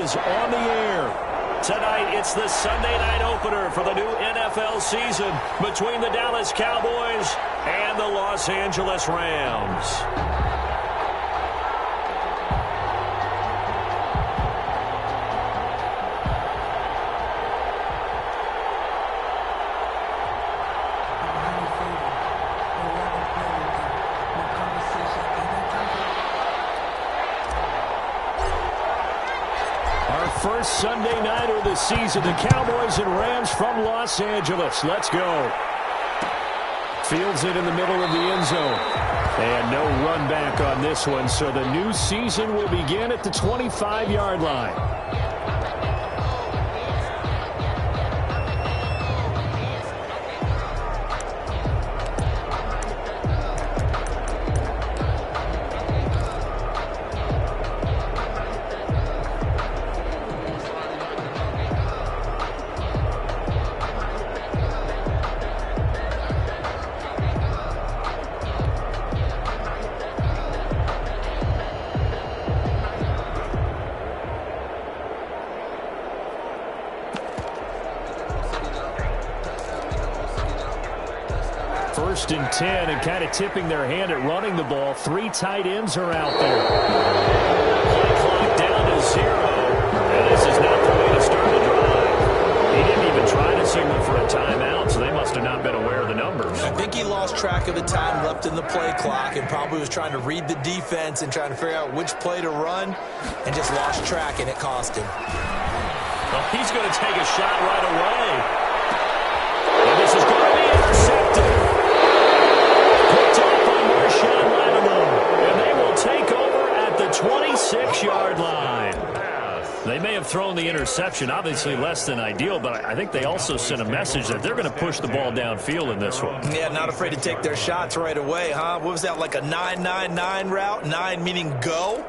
is on the air. Tonight, it's the Sunday night opener for the new NFL season between the Dallas Cowboys and the Los Angeles Rams. First Sunday night of the season, the Cowboys and Rams from Los Angeles. Let's go. Fields it in the middle of the end zone. And no run back on this one, so the new season will begin at the 25-yard line. First and 10, and kind of tipping their hand at running the ball. 3 tight ends are out there. Play clock down to 0, and this is not the way to start a drive. He didn't even try to signal for a timeout, so they must have not been aware of the numbers. I think he lost track of the time left in the play clock and probably was trying to read the defense and trying to figure out which play to run and just lost track, and it cost him. Well, he's going to take a shot right away. And this is going to be intercepted. And they will take over at the 26-yard line. They may have thrown the interception, obviously less than ideal, but I think they also sent a message that they're going to push the ball downfield in this one. Yeah, not afraid to take their shots right away, huh? What was that, like a 9-9-9 route? 9 meaning go?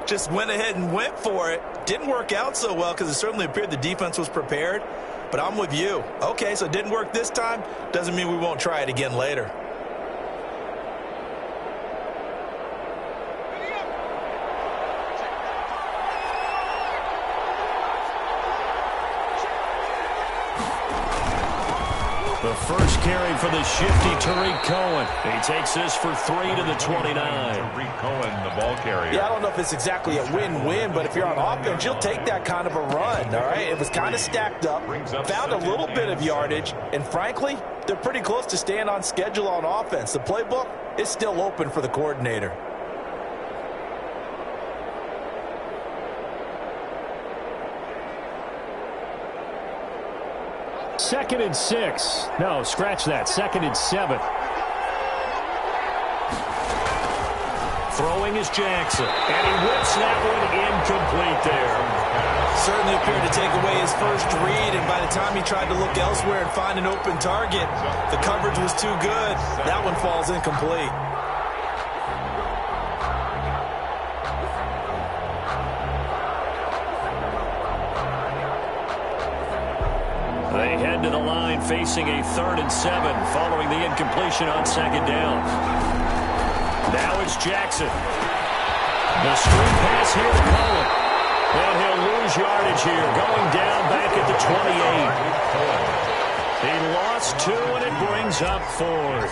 Just went ahead and went for it. Didn't work out so well because it certainly appeared the defense was prepared. But I'm with you. Okay, so it didn't work this time. Doesn't mean we won't try it again later. The first carry for the shifty Tariq Cohen. He takes this for 3 to the 29. Tariq Cohen, the ball carrier. Yeah, I don't know if it's exactly a win-win, but if you're on offense, you'll take that kind of a run, all right? It was kind of stacked up, found a little bit of yardage, and frankly, they're pretty close to staying on schedule on offense. The playbook is still open for the coordinator. Second and 6. No, scratch that. Second and 7. Throwing is Jackson. And he whips that one incomplete there. Certainly appeared to take away his first read, and by the time he tried to look elsewhere and find an open target, the coverage was too good. That one falls incomplete. They head to the line facing a 3rd and 7 following the incompletion on 2nd down. Now it's Jackson. The screen pass here to Cohen. And he'll lose yardage here, going down back at the 28. He lost 2, and it brings up 4th.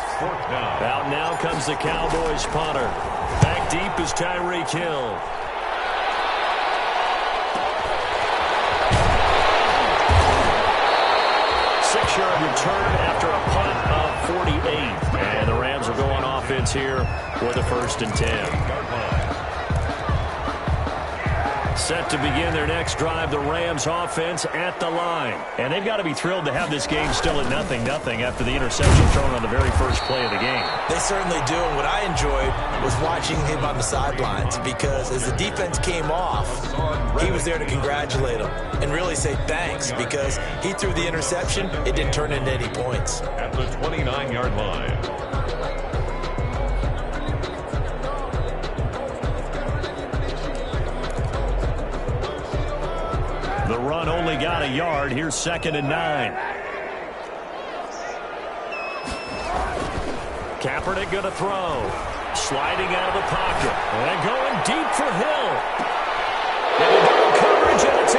Out now comes the Cowboys punter. Back deep is Tyreek Hill. Six-yard return after a punt of 48. And the Rams are going offense here with a 1st and 10. Set to begin their next drive, the Rams offense at the line. And they've got to be thrilled to have this game still at 0-0 after the interception thrown on the very first play of the game. They certainly do, and what I enjoyed was watching him on the sidelines, because as the defense came off, he was there to congratulate them and really say thanks, because he threw the interception. It didn't turn into any points. At the 29-yard line. The run only got a yard. Here's 2nd and 9. Kaepernick going to throw. Sliding out of the pocket. And going deep for Hill. And coverage, and it's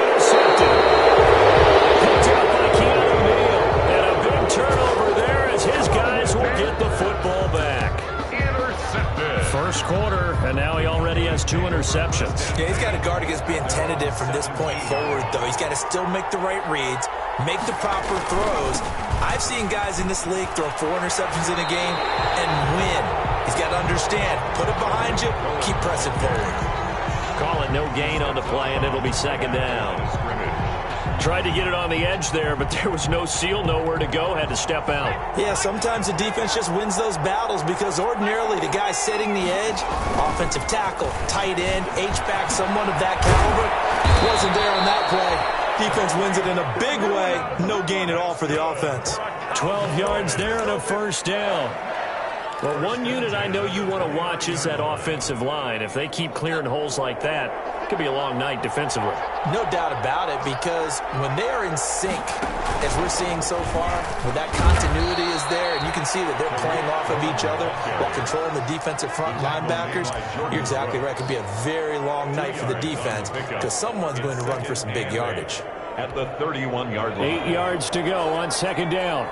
2 interceptions. Yeah, he's got to guard against being tentative from this point forward, though. He's got to still make the right reads, make the proper throws. I've seen guys in this league throw 4 interceptions in a game and win. He's got to understand, put it behind you, keep pressing forward. Call it no gain on the play, and it'll be second down. Tried to get it on the edge there, but there was no seal, nowhere to go, had to step out. Yeah, sometimes the defense just wins those battles because ordinarily the guy setting the edge, offensive tackle, tight end, H-back, someone of that caliber, wasn't there on that play. Defense wins it in a big way. No gain at all for the offense. 12 yards there and a first down. Well, one unit I know you want to watch is that offensive line. If they keep clearing holes like that, it could be a long night defensively. No doubt about it, because when they are in sync, as we're seeing so far, when that continuity is there, and you can see that they're playing off of each other while controlling the defensive front linebackers, you're exactly right. It could be a very long night for the defense because someone's going to run for some big yardage. At the 31-yard line. 8 yards to go on second down.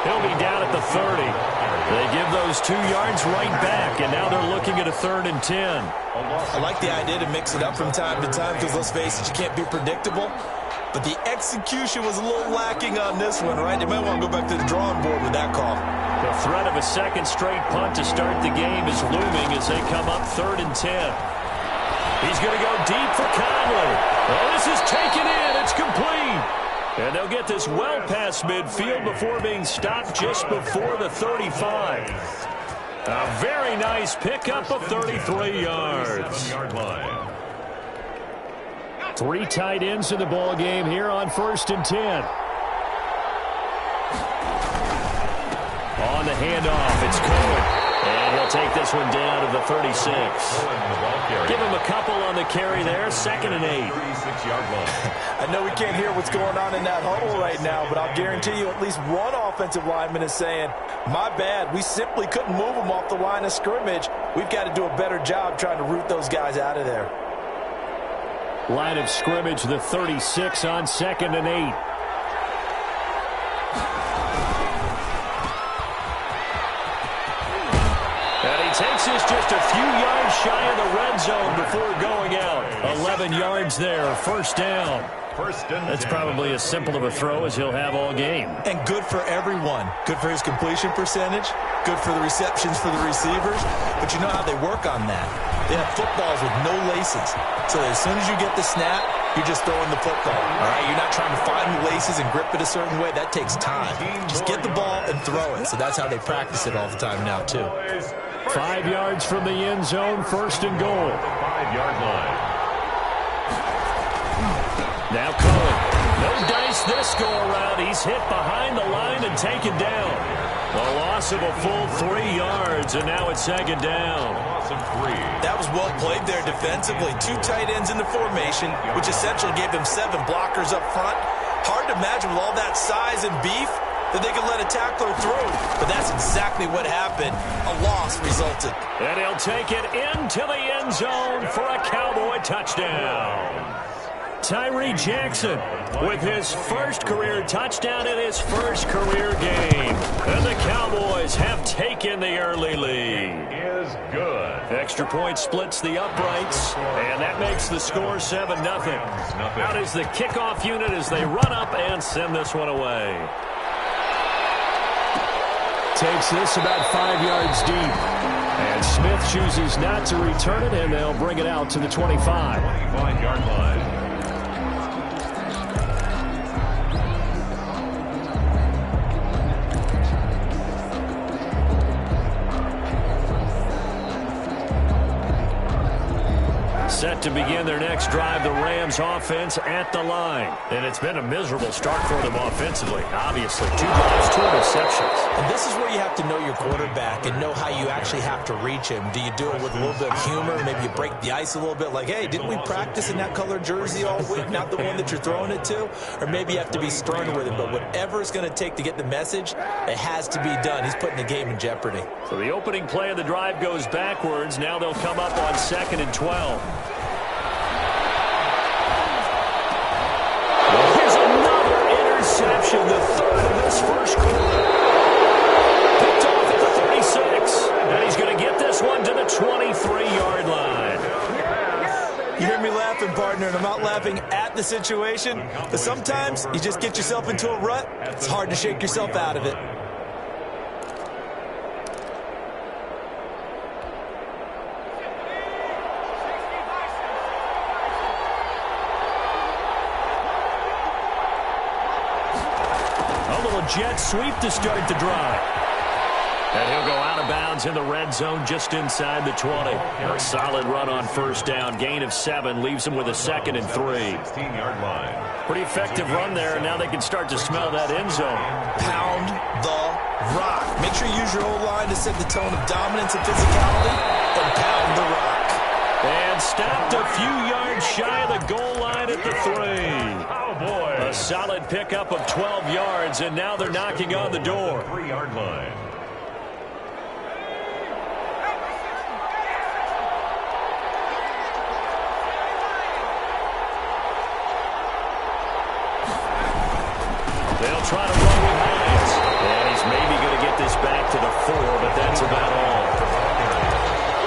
He'll be down at the 30. They give those 2 yards right back, and now they're looking at a 3rd and 10. I like the idea to mix it up from time to time because, let's face it, you can't be predictable. But the execution was a little lacking on this one, right? They might want to go back to the drawing board with that call. The threat of a second straight punt to start the game is looming as they come up 3rd and 10. He's going to go deep for Conley. Well, this is taken in. It's complete. And they'll get this well past midfield before being stopped just before the 35. A very nice pickup of 33 yards. 3 tight ends in the ball game here on 1st and 10. On the handoff, it's Cohen. And he'll take this one down to the 36. Give him a couple on the carry there. 2nd and 8. I know we can't hear what's going on in that huddle right now, but I'll guarantee you at least one offensive lineman is saying, my bad, we simply couldn't move them off the line of scrimmage. We've got to do a better job trying to root those guys out of there. Line of scrimmage, the 36 on 2nd and 8. Takes this just a few yards shy of the red zone before going out. 11 yards there, 1st down. That's probably as simple of a throw as he'll have all game. And good for everyone. Good for his completion percentage. Good for the receptions for the receivers. But you know how they work on that. They have footballs with no laces. So that as soon as you get the snap, you're just throwing the football. All right, you're not trying to find the laces and grip it a certain way. That takes time. Just get the ball and throw it. So that's how they practice it all the time now, too. 5 yards from the end zone, 1st and goal. 5-yard line. Now Cohen. No dice this go around. He's hit behind the line and taken down. A loss of a full 3 yards, and now it's 2nd down. Loss of 3. That was well played there defensively. 2 tight ends in the formation, which essentially gave them 7 blockers up front. Hard to imagine with all that size and beef that they could let a tackler through. But that's exactly what happened. A loss resulted. And he'll take it into the end zone for a Cowboy touchdown. Tyree Jackson with his first career touchdown in his first career game. And the Cowboys have taken the early lead. Is good. Extra point splits the uprights, and that makes the score 7-0. Out is the kickoff unit as they run up and send this one away. Takes this about 5 yards deep. And Smith chooses not to return it, and they'll bring it out to the 25. 25-yard line. Set to begin their next drive, the Rams offense at the line. And it's been a miserable start for them offensively, obviously. 2 drives, 2 interceptions. And this is where you have to know your quarterback and know how you actually have to reach him. Do you do it with a little bit of humor? Maybe you break the ice a little bit like, hey, didn't we practice in that color jersey all week, not the one that you're throwing it to? Or maybe you have to be stern with him. But whatever it's going to take to get the message, it has to be done. He's putting the game in jeopardy. So the opening play of the drive goes backwards. Now they'll come up on 2nd and 12. Here's a completion, the third of this first quarter. Picked off at the 36. And he's going to get this one to the 23-yard line. You hear me laughing, partner, and I'm not laughing at the situation, but sometimes you just get yourself into a rut. It's hard to shake yourself out of it. Jet sweep to start the drive. And he'll go out of bounds in the red zone just inside the 20. A solid run on first down. Gain of 7 leaves him with a 2nd and 3. 16-yard line. Pretty effective run there, and now they can start to smell that end zone. Pound the rock. Make sure you use your O-line to set the tone of dominance and physicality, and pound the rock. And stopped a few yards shy of the goal line at the 3. Oh, boy. A solid pickup of 12 yards, and now they're knocking on the door. 3-yard line. They'll try to run with Hines. And he's maybe going to get this back to the 4, but that's about all.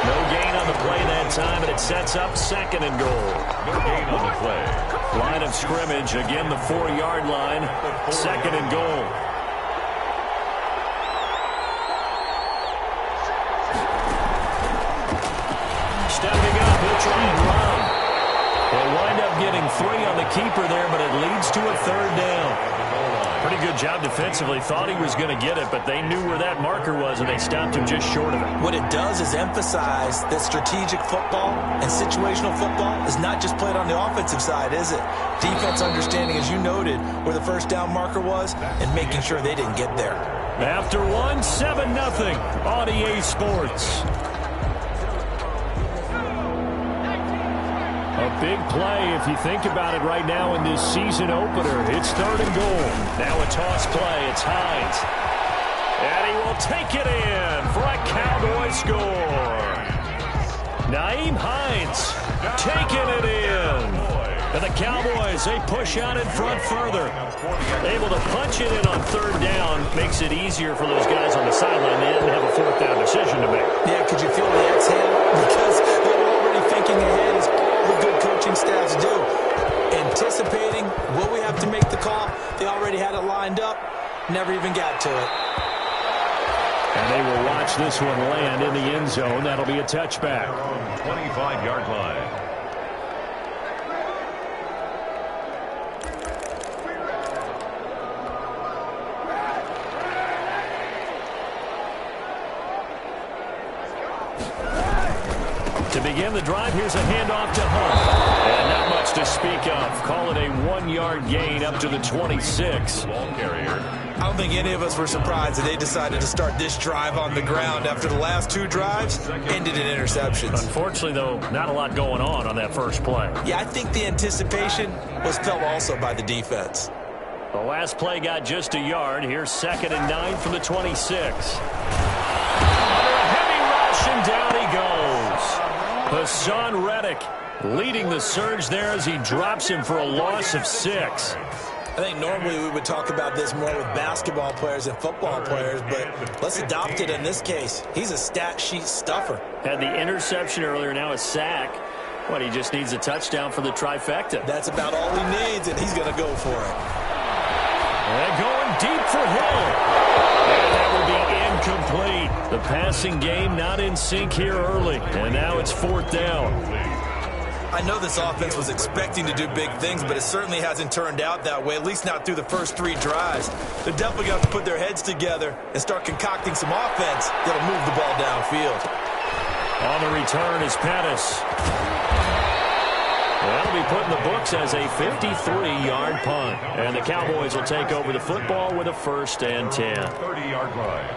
No gain on the play that time, and it sets up 2nd and goal. No gain on the play. Line of scrimmage, again the 4-yard line, 2nd and goal. Stepping up, he'll try and run. They'll wind up getting 3 on the keeper there, but it leads to a 3rd down. Pretty good job defensively. Thought he was going to get it, but they knew where that marker was, and they stopped him just short of it. What it does is emphasize that strategic football and situational football is not just played on the offensive side, is it? Defense understanding, as you noted, where the first down marker was and making sure they didn't get there. After 1, 7-0 on EA Sports. A big play if you think about it right now in this season opener. It's 3rd and goal. Now a toss play. It's Hines. And he will take it in for a Cowboy score. Nyheim Hines taking it in. And the Cowboys, they push out in front further. Able to punch it in on 3rd down. Makes it easier for those guys on the sideline. They didn't have a 4th down decision to make. Yeah, could you feel the exhale? Because they were already thinking ahead as all the good coaching staffs do. Anticipating, will we have to make the call? They already had it lined up. Never even got to it. And they will watch this one land in the end zone. That'll be a touchback. 25-yard line. To begin the drive, here's a handoff to Hunt. And not much to speak of. Call it a 1-yard gain up to the 26. Ball carrier. I don't think any of us were surprised that they decided to start this drive on the ground after the last 2 drives ended in interceptions. Unfortunately, though, not a lot going on that first play. Yeah, I think the anticipation was felt also by the defense. The last play got just a yard. Here's 2nd and 9 from the 26. Under a heavy rush, and down he goes. Hassan Reddick leading the surge there as he drops him for a loss of 6. I think normally we would talk about this more with basketball players and football players, but let's adopt it in this case. He's a stat sheet stuffer. Had the interception earlier, now a sack. What, he just needs a touchdown for the trifecta. That's about all he needs, and he's going to go for it. And going deep for Hill. And that will be incomplete. The passing game not in sync here early, and now it's 4th down. I know this offense was expecting to do big things, but it certainly hasn't turned out that way, at least not through the first 3 drives. They're definitely going to have to put their heads together and start concocting some offense that'll move the ball downfield. On the return is Pettis. That'll be put in the books as a 53-yard punt. And the Cowboys will take over the football with a 1st and 10. 30-yard line.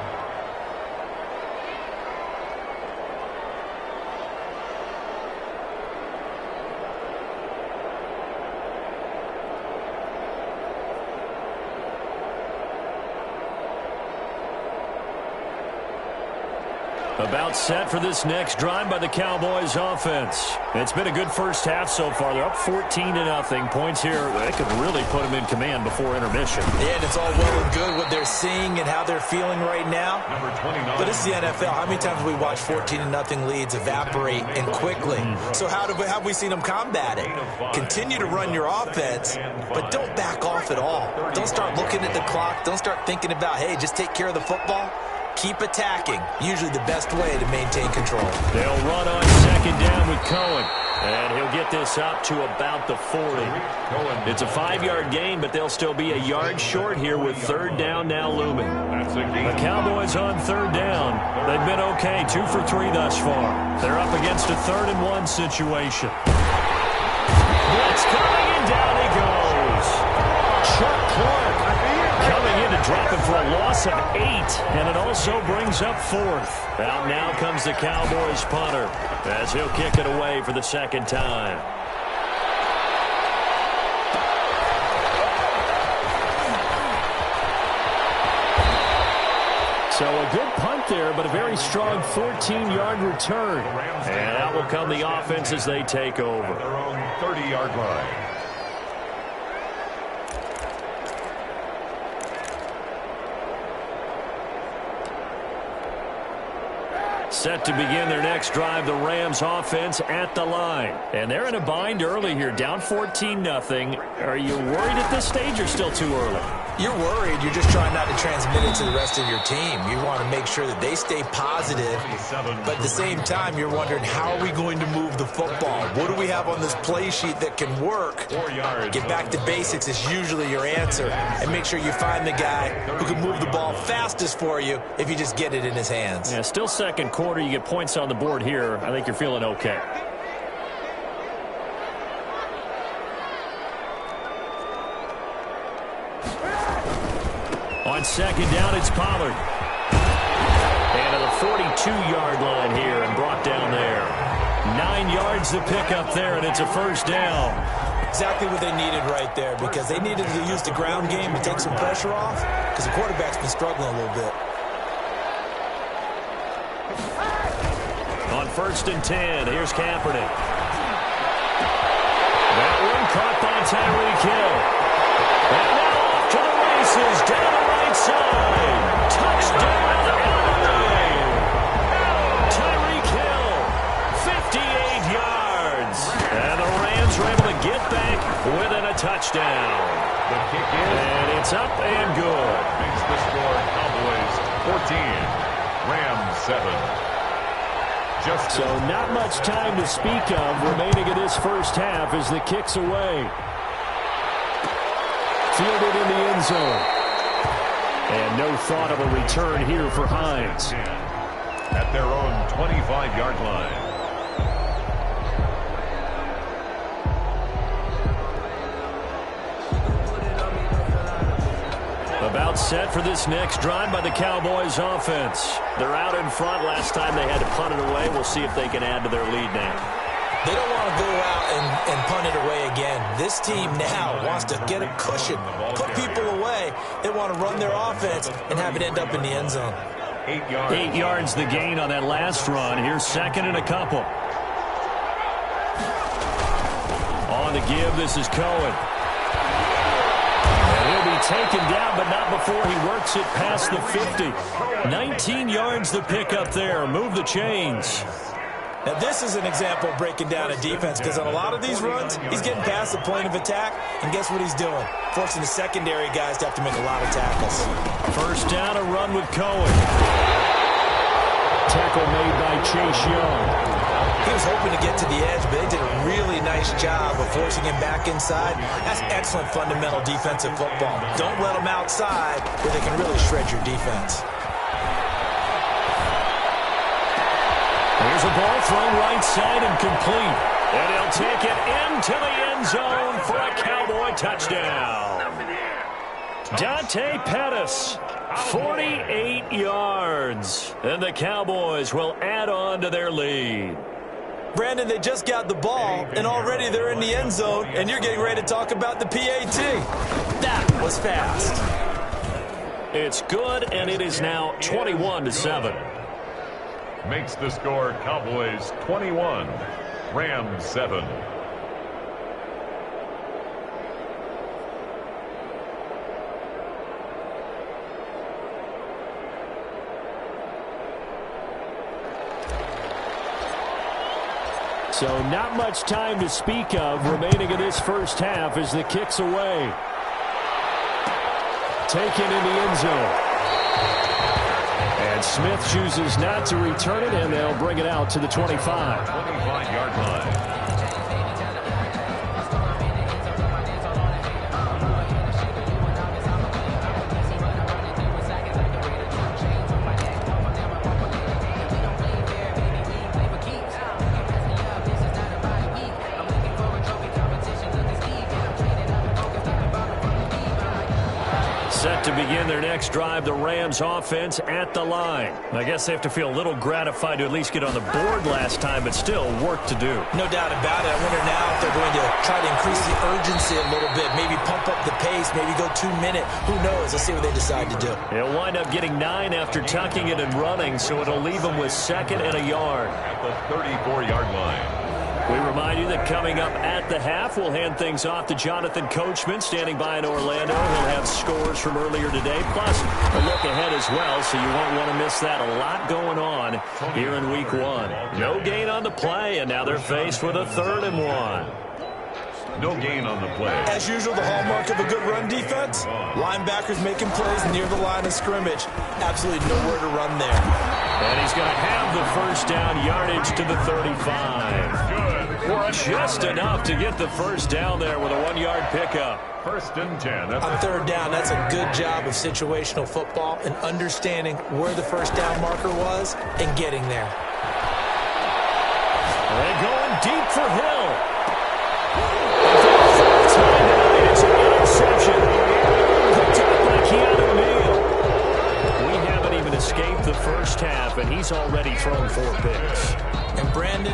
About set for this next drive by the Cowboys offense. It's been a good first half so far. They're up 14-0. Points here, they could really put them in command before intermission. Yeah, and it's all well and good what they're seeing and how they're feeling right now. Number 29. But this is the NFL. How many times have we watched 14-0 leads evaporate and quickly? So how have we seen them combat it? Continue to run your offense, but don't back off at all. Don't start looking at the clock. Don't start thinking about, hey, just take care of the football. Keep attacking. Usually the best way to maintain control. They'll run on second down with Cohen. And he'll get this up to about the 40. It's a 5-yard gain, but they'll still be a yard short here with third down now looming. The Cowboys on third down. They've been okay, 2 for 3 thus far. They're up against a 3rd-and-1 situation. Blitz coming, and down he goes. Chuck Clark coming in to drop him for a loss of 8, and it also brings up 4th. Out now comes the Cowboys punter as he'll kick it away for the second time. So a good punt there, but a very strong 14-yard return. And out will come the offense as they take over. Their own 30-yard line. Set to begin their next drive, the Rams offense at the line. And they're in a bind early here, down 14-0. Are you worried at this stage or still too early? You're worried. You're just trying not to transmit it to the rest of your team. You want to make sure that they stay positive, but at the same time, you're wondering, how are we going to move the football? What do we have on this play sheet that can work? 4 yards. Get back to basics is usually your answer, and make sure you find the guy who can move the ball fastest for you if you just get it in his hands. Yeah, still second quarter. You get points on the board here. I think you're feeling okay. On second down, it's Pollard. And to the 42-yard line here and brought down there. 9 yards to pick up there, and it's a first down. Exactly what they needed right there, because they needed to use the ground game to take some pressure off, because the quarterback's been struggling a little bit. On 1st and 10, here's Kaepernick. That one caught by Tyreek Hill. And now off to the races, down the right side. Touchdown, LA. Tyreek Hill, 58 yards. And the Rams are able to get back within a touchdown. The kick is. And it's up and good. Makes the score Cowboys 14. Rams 7. So not much time to speak of remaining in this first half as the kick's away. Fielded in the end zone. And no thought of a return here for Hines. At their own 25-yard line. About set for this next drive by the Cowboys offense. They're out in front. Last time they had to punt it away. We'll see if they can add to their lead now. They don't want to go out and punt it away again. This team now wants to get a cushion, put people away. They want to run their offense and have it end up in the end zone. 8 yards. 8 yards the gain on that last run. Here's second and a couple. On the give, this is Cohen. Taken down, but not before he works it past the 50. 19 yards to pick up there. Move the chains. Now, this is an example of breaking down a defense, because on a lot of these runs, he's getting past the point of attack, and guess what he's doing? Forcing the secondary guys to have to make a lot of tackles. First down, a run with Cohen. Tackle made by Chase Young. He was hoping to get to the edge, but they did a really nice job of forcing him back inside. That's excellent fundamental defensive football. Don't let them outside where they can really shred your defense. Here's a ball thrown right side and complete. And he'll take it into the end zone for a Cowboy touchdown. Dante Pettis, 48 yards. And the Cowboys will add on to their lead. Brandon, they just got the ball, and already they're in the end zone, and you're getting ready to talk about the PAT. That was fast. It's good, and it is now 21-7. makes the score Cowboys 21, Rams 7. So not much time to speak of remaining in this first half as the kick's away. Taken in the end zone. And Smith chooses not to return it, and they'll bring it out to the 25. 25-yard line. Set to begin their next drive, the Rams offense at the line. I guess they have to feel a little gratified to at least get on the board last time, but still work to do. No doubt about it. I wonder now if they're going to try to increase the urgency a little bit, maybe pump up the pace, maybe go 2-minute. Who knows? Let's see what they decide to do. They'll wind up getting 9 after tucking it and running, so it'll leave them with 2nd and a yard. At the 34-yard line. We remind you that coming up at the half, we'll hand things off to Jonathan Coachman, standing by in Orlando. He'll have scores from earlier today, plus a look ahead as well, so you won't want to miss that. A lot going on here in Week 1. No gain on the play, and now they're faced with a 3rd and 1. No gain on the play. As usual, the hallmark of a good run defense, linebackers making plays near the line of scrimmage. Absolutely nowhere to run there. And he's going to have the first down, yardage to the 35. Just enough to get the first down there with a 1-yard pickup. 1st and 10. On 3rd down, that's a good job of situational football and understanding where the first down marker was and getting there. They're going deep for Hill. It's an interception. Picked up by Keanu Neal. We haven't even escaped the first half, and he's already thrown 4 picks. And Brandon,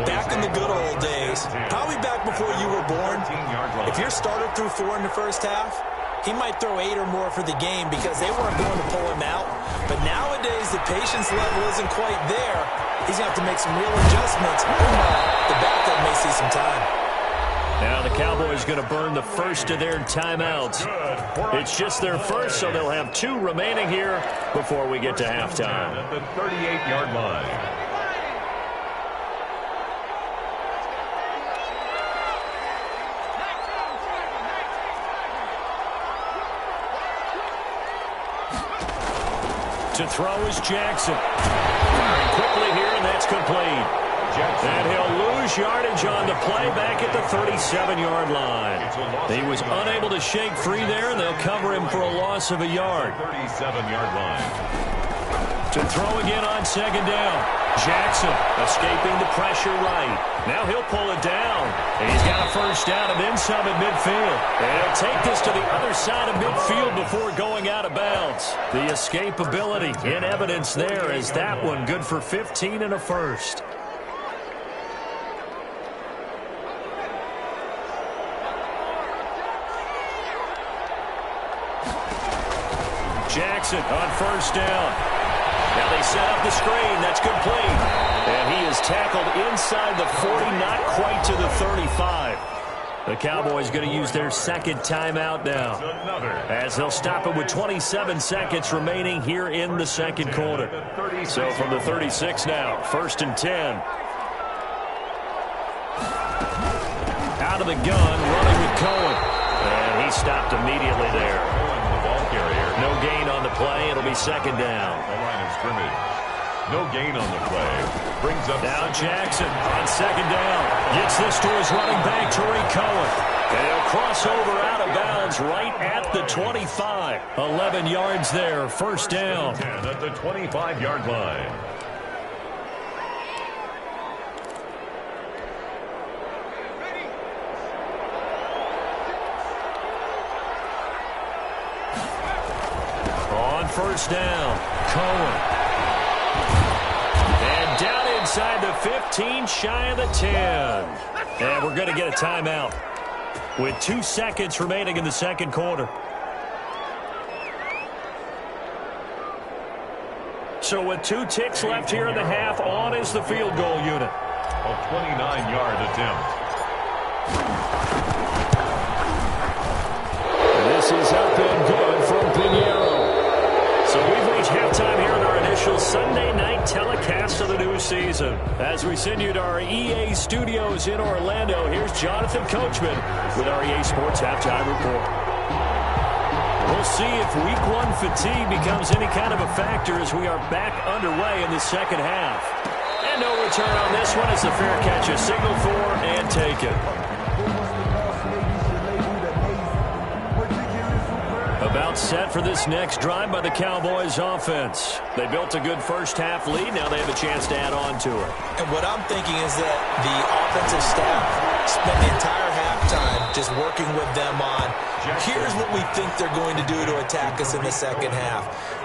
back in the good old days, probably back before you were born, if your starter threw 4 in the first half, he might throw 8 or more for the game because they weren't going to pull him out. But nowadays, the patience level isn't quite there. He's going to have to make some real adjustments. The backup may see some time. Now the Cowboys going to burn the first of their timeouts. It's just their first, so they'll have 2 remaining here before we get to halftime. At the 38-yard line. To throw is Jackson. Firing quickly here, and that's complete. And he'll lose yardage on the play back at the 37-yard line. He was unable to shake free there, and they'll cover him for a loss of a yard. 37-yard line. To throw again on 2nd down. Jackson escaping the pressure right. Now he'll pull it down. And he's got a first down and then some at midfield. And he'll take this to the other side of midfield before going out of bounds. The escapability in evidence there as that one good for 15 and a first. Jackson on first down. Now they set up the screen. That's complete. And he is tackled inside the 40, not quite to the 35. The Cowboys going to use their 2nd timeout now, as they'll stop it with 27 seconds remaining here in the 2nd quarter. So from the 36 now, 1st and 10. Out of the gun, running with Cohen. And he stopped immediately there. The ball carrier. No gain on the play. It'll be 2nd down. Scrimmage. No gain on the play. Brings up now Jackson on 2nd down. Gets this to his running back, Tariq Cohen. And he'll cross over out of bounds right at the 25. 11 yards there, 1st down. 10 at the 25-yard line. On 1st down, Cohen. And down inside the 15, shy of the 10. And we're going to get a timeout with 2 seconds remaining in the 2nd quarter. So with 2 ticks left here in the half, on is the field goal unit. A 29-yard attempt. This is up and good from Pinheiro. So we've reached halftime here in our initial Sunday night telecast of the new season. As we send you to our EA studios in Orlando, here's Jonathan Coachman with our EA Sports Halftime Report. We'll see if Week 1 fatigue becomes any kind of a factor as we are back underway in the second half. And no return on this one as the fair catch is signaled for and taken. About set for this next drive by the Cowboys offense. They built a good first half lead. Now they have a chance to add on to it. And what I'm thinking is that the offensive staff spent the entire halftime just working with them on, here's what we think they're going to do to attack us in the second half.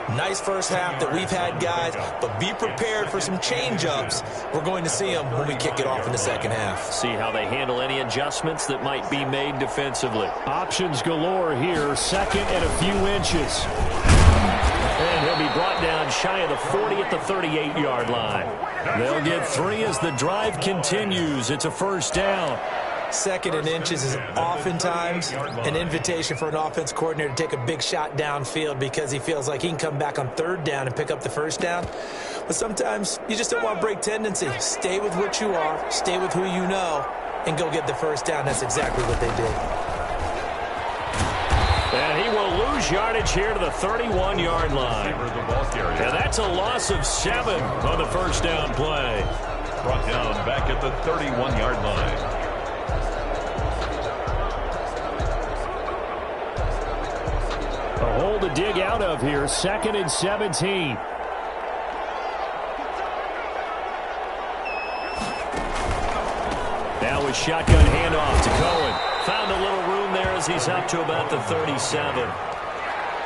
Nice first half that we've had, guys, but be prepared for some change-ups. We're going to see them when we kick it off in the second half. See how they handle any adjustments that might be made defensively. Options galore here, second and a few inches. And he'll be brought down shy of the 40 at the 38-yard line. They'll get 3 as the drive continues. It's a first down. Second and inches is oftentimes an invitation for an offense coordinator to take a big shot downfield because he feels like he can come back on third down and pick up the first down. But sometimes you just don't want to break tendency. Stay with what you are, stay with who you know, and go get the first down. That's exactly what they did. And he will lose yardage here to the 31-yard line. And that's a loss of 7 on the first down play. Brought down back at the 31-yard line. A hole to dig out of here, 2nd and 17. Now with shotgun handoff to Cohen. Found a little room there as he's up to about the 37.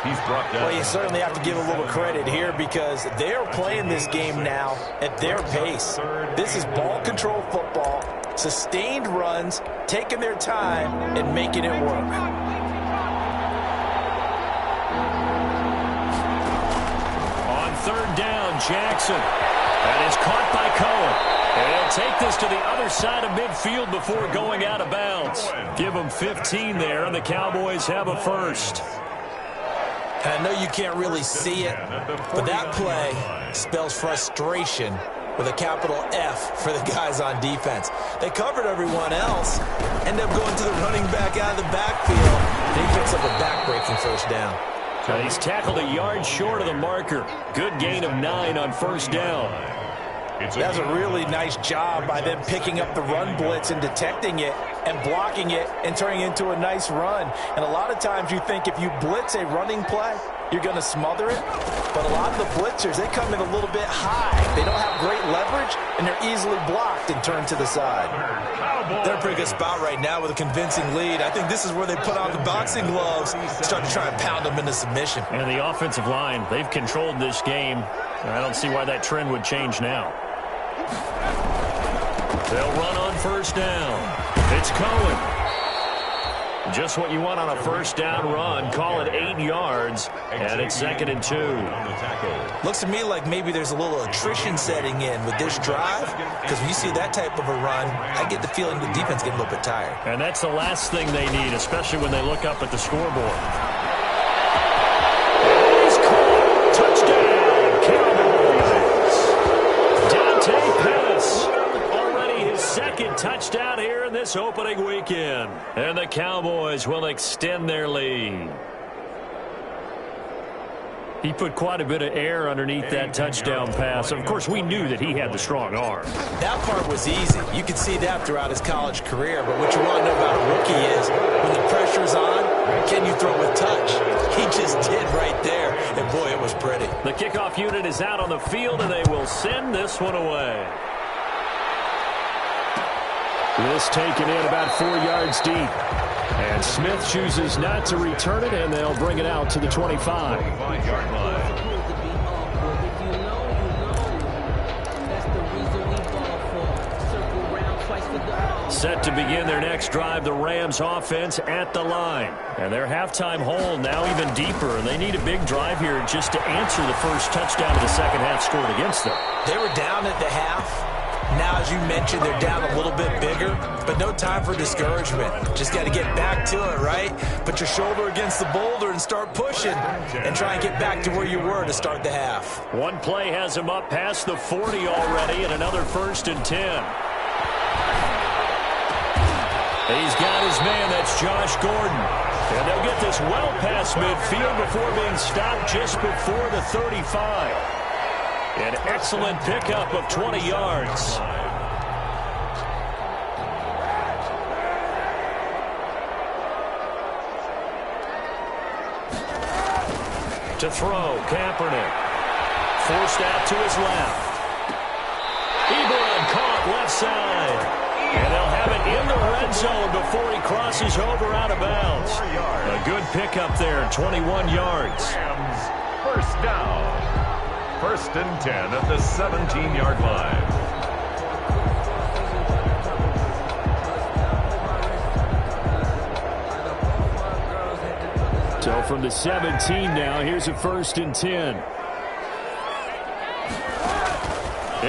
He's brought down. Well, you certainly have to give a little credit here because they are playing this game now at their pace. This is ball control football, sustained runs, taking their time, and making it work. Third down, Jackson. And it's caught by Cohen. And he'll take this to the other side of midfield before going out of bounds. Give them 15 there, and the Cowboys have a first. And I know you can't really see it, but that play spells frustration with a capital F for the guys on defense. They covered everyone else, end up going to the running back out of the backfield. He picks up a back-breaking first down. And he's tackled a yard short of the marker. Good gain of 9 on first down. That's a really nice job by them picking up the run blitz and detecting it and blocking it and turning it into a nice run. And a lot of times you think if you blitz a running play, you're going to smother it. But a lot of the blitzers, they come in a little bit high. They don't have great leverage, and they're easily blocked and turned to the side. They're in a pretty good spot right now with a convincing lead. I think this is where they put on the boxing gloves, start to try and pound them into submission. And the offensive line, they've controlled this game. I don't see why that trend would change now. They'll run on first down. It's Cohen. Just what you want on a first down run. Call it 8 yards, and it's 2nd and 2. Looks to me like maybe there's a little attrition setting in with this drive, because when you see that type of a run, I get the feeling the defense getting a little bit tired. And that's the last thing they need, especially when they look up at the scoreboard. He's caught. Touchdown, Cowboys. Dante Pettis. Already his 2nd touchdown here in this opening weekend. And the Cowboys will extend their lead. He put quite a bit of air underneath that touchdown pass. Of course, we knew that he had the strong arm. That part was easy. You could see that throughout his college career. But what you want to know about a rookie is when the pressure's on, can you throw with touch? He just did right there. And, boy, it was pretty. The kickoff unit is out on the field, and they will send this one away. This taken in about 4 yards deep. And Smith chooses not to return it, and they'll bring it out to the 25. 25-yard line. Set to begin their next drive, the Rams offense at the line. And their halftime hole now even deeper, and they need a big drive here just to answer the first touchdown of the second half scored against them. They were down at the half. Now, as you mentioned, they're down a little bit bigger, but no time for discouragement. Just got to get back to it, right? Put your shoulder against the boulder and start pushing and try and get back to where you were to start the half. One play has him up past the 40 already, and another 1st and 10. He's got his man. That's Josh Gordon. And they'll get this well past midfield before being stopped just before the 35. An excellent pickup of 20 yards. To throw, Kaepernick. Forced out to his left. Ebron caught left side. And they'll have it in the red zone before he crosses over out of bounds. A good pickup there, 21 yards. Rams, first down. 1st and 10 at the 17-yard line. So from the 17 now, here's a 1st and 10.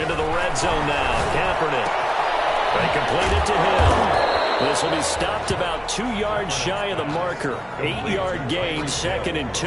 Into the red zone now, Kaepernick. They complete it to him. This will be stopped about 2 yards shy of the marker. 8-yard gain, 2nd and 2.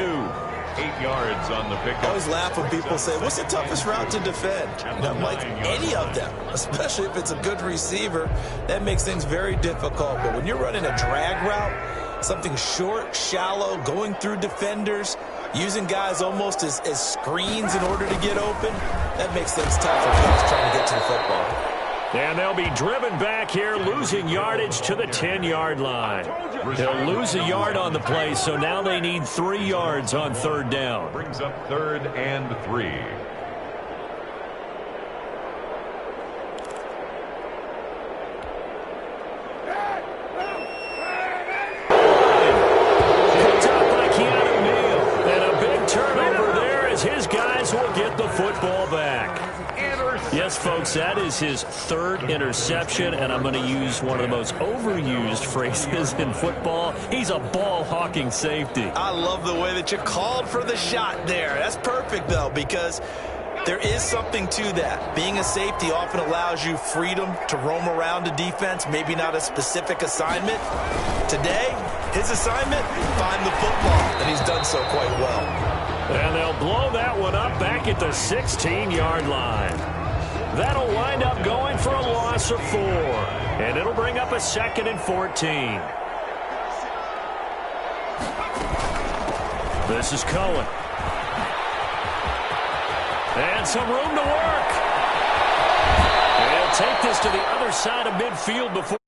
8 yards on the pickup. I always laugh when people say, what's the toughest route to defend? And I'm like, any of them, especially if it's a good receiver. That makes things very difficult. But when you're running a drag route, something short, shallow, going through defenders, using guys almost as screens in order to get open, that makes things tough for guys trying to get to the football. And they'll be driven back here, losing yardage to the 10-yard line. They'll lose a yard on the play, so now they need 3 yards on 3rd down. Brings up 3rd and 3. Picked up by Keanu Neal. And a big turnover there as his guys will get the football back. Yes, folks, that is his 3rd interception, and I'm going to use one of the most overused phrases in football. He's a ball-hawking safety. I love the way that you called for the shot there. That's perfect, though, because there is something to that. Being a safety often allows you freedom to roam around a defense, maybe not a specific assignment. Today, his assignment, find the football, and he's done so quite well. And they'll blow that one up back at the 16-yard line. That'll wind up going for a loss of 4. And it'll bring up a 2nd and 14. This is Cohen. And some room to work. And he'll take this to the other side of midfield before